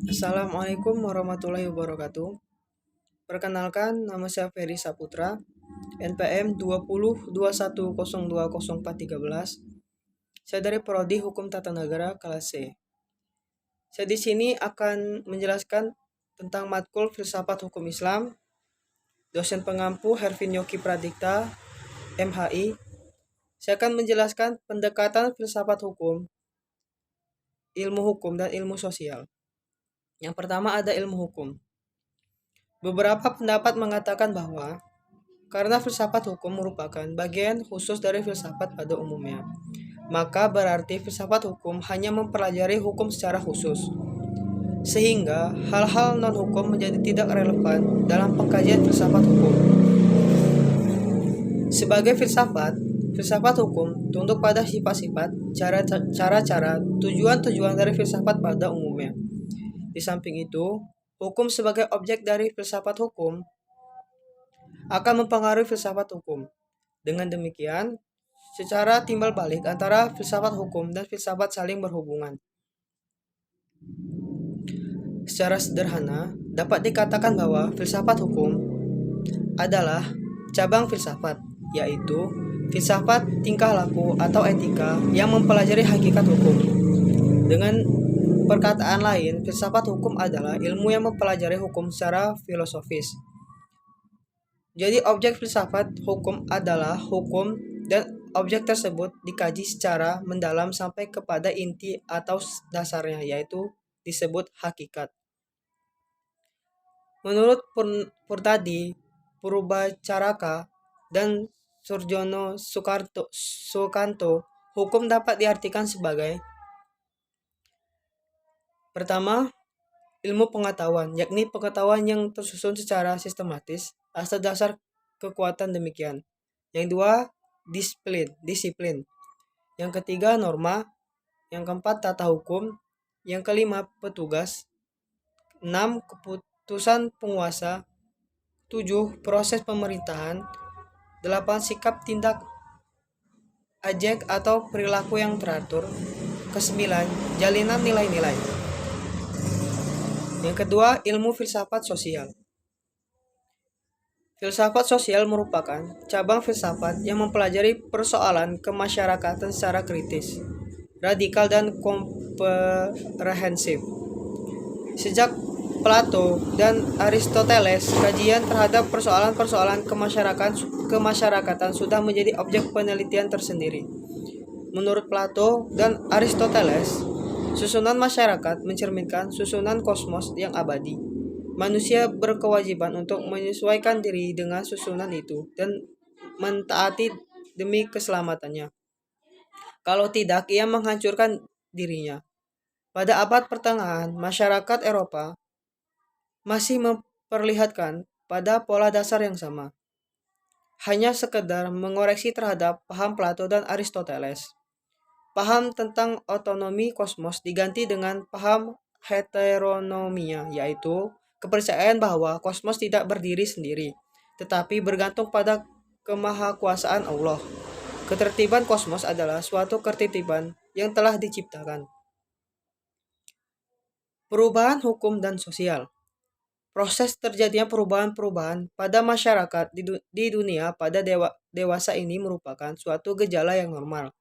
Assalamualaikum warahmatullahi wabarakatuh. Perkenalkan, nama saya Ferry Saputra, NPM 2021020413. Saya dari Prodi Hukum Tata Negara kelas C. Saya di sini akan menjelaskan tentang matkul Filsafat Hukum Islam. Dosen pengampu Hervin Yoki Pradikta, MHI. Saya akan menjelaskan pendekatan filsafat hukum, ilmu hukum, dan ilmu sosial. Yang pertama ada ilmu hukum. Beberapa pendapat mengatakan bahwa karena filsafat hukum merupakan bagian khusus dari filsafat pada umumnya, maka berarti filsafat hukum hanya mempelajari hukum secara khusus, sehingga hal-hal non-hukum menjadi tidak relevan dalam pengkajian filsafat hukum. Sebagai filsafat hukum tunduk pada sifat-sifat, cara-cara, tujuan-tujuan dari filsafat pada umumnya. Di samping itu, hukum sebagai objek dari filsafat hukum akan mempengaruhi filsafat hukum. Dengan demikian, secara timbal balik antara filsafat hukum dan filsafat saling berhubungan. Secara sederhana, dapat dikatakan bahwa filsafat hukum adalah cabang filsafat, yaitu filsafat tingkah laku atau etika yang mempelajari hakikat hukum. Dengan perkataan lain, filsafat hukum adalah ilmu yang mempelajari hukum secara filosofis. Jadi objek filsafat hukum adalah hukum dan objek tersebut dikaji secara mendalam sampai kepada inti atau dasarnya, yaitu disebut hakikat. Menurut Purtadi Purbacaraka dan Surjono Sukanto, hukum dapat diartikan sebagai: pertama, ilmu pengetahuan, yakni pengetahuan yang tersusun secara sistematis atas dasar kekuatan demikian. Yang dua, disiplin. Yang ketiga, norma. Yang keempat, tata hukum. Yang kelima, petugas. 6, keputusan penguasa. 7, proses pemerintahan. 8, sikap tindak ajek atau perilaku yang teratur. Kesembilan, jalinan nilai-nilai. Yang kedua, ilmu filsafat sosial. Filsafat sosial merupakan cabang filsafat yang mempelajari persoalan kemasyarakatan secara kritis, radikal, dan komprehensif. Sejak Plato dan Aristoteles, kajian terhadap persoalan-persoalan kemasyarakatan sudah menjadi objek penelitian tersendiri. Menurut Plato dan Aristoteles, susunan masyarakat mencerminkan susunan kosmos yang abadi. Manusia berkewajiban untuk menyesuaikan diri dengan susunan itu dan mentaati demi keselamatannya. Kalau tidak, ia menghancurkan dirinya. Pada abad pertengahan, masyarakat Eropa masih memperlihatkan pada pola dasar yang sama. Hanya sekedar mengoreksi terhadap paham Plato dan Aristoteles. Paham tentang otonomi kosmos diganti dengan paham heteronomia, yaitu kepercayaan bahwa kosmos tidak berdiri sendiri, tetapi bergantung pada kemahakuasaan Allah. Ketertiban kosmos adalah suatu ketertiban yang telah diciptakan. Perubahan hukum dan sosial. Proses terjadinya perubahan-perubahan pada masyarakat di dunia pada dewasa ini merupakan suatu gejala yang normal,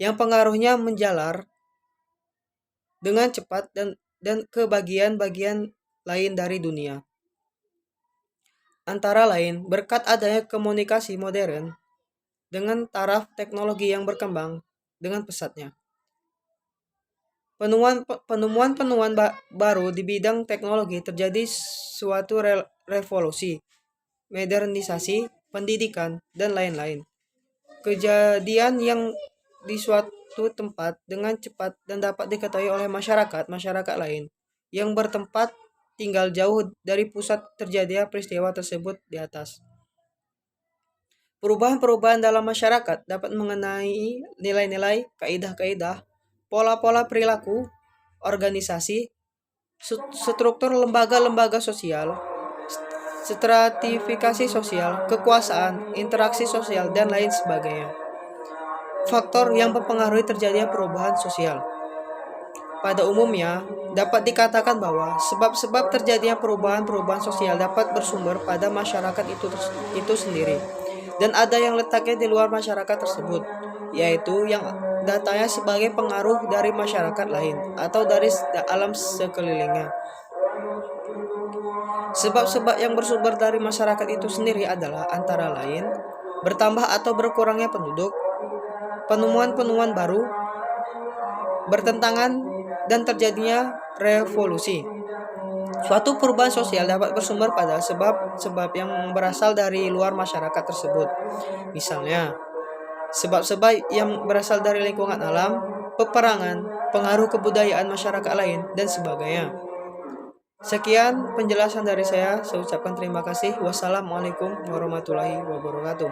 yang pengaruhnya menjalar dengan cepat dan ke bagian-bagian lain dari dunia. Antara lain, berkat adanya komunikasi modern dengan taraf teknologi yang berkembang dengan pesatnya. Penemuan baru di bidang teknologi terjadi suatu revolusi, modernisasi, pendidikan, dan lain-lain. Kejadian yang di suatu tempat dengan cepat dan dapat diketahui oleh masyarakat lain yang bertempat tinggal jauh dari pusat terjadinya peristiwa tersebut di atas. Perubahan-perubahan dalam masyarakat dapat mengenai nilai-nilai, kaidah-kaidah, pola-pola perilaku, organisasi, struktur lembaga-lembaga sosial, stratifikasi sosial, kekuasaan, interaksi sosial, dan lain sebagainya. Faktor yang mempengaruhi terjadinya perubahan sosial. Pada umumnya, dapat dikatakan bahwa sebab-sebab terjadinya perubahan-perubahan sosial dapat bersumber pada masyarakat itu sendiri, dan ada yang letaknya di luar masyarakat tersebut, yaitu yang datanya sebagai pengaruh dari masyarakat lain atau dari alam sekelilingnya. Sebab-sebab yang bersumber dari masyarakat itu sendiri adalah antara lain bertambah atau berkurangnya penduduk, penemuan-penemuan baru, bertentangan, dan terjadinya revolusi. Suatu perubahan sosial dapat bersumber pada sebab-sebab yang berasal dari luar masyarakat tersebut. Misalnya, sebab-sebab yang berasal dari lingkungan alam, peperangan, pengaruh kebudayaan masyarakat lain, dan sebagainya. Sekian penjelasan dari saya. Saya ucapkan terima kasih. Wassalamualaikum warahmatullahi wabarakatuh.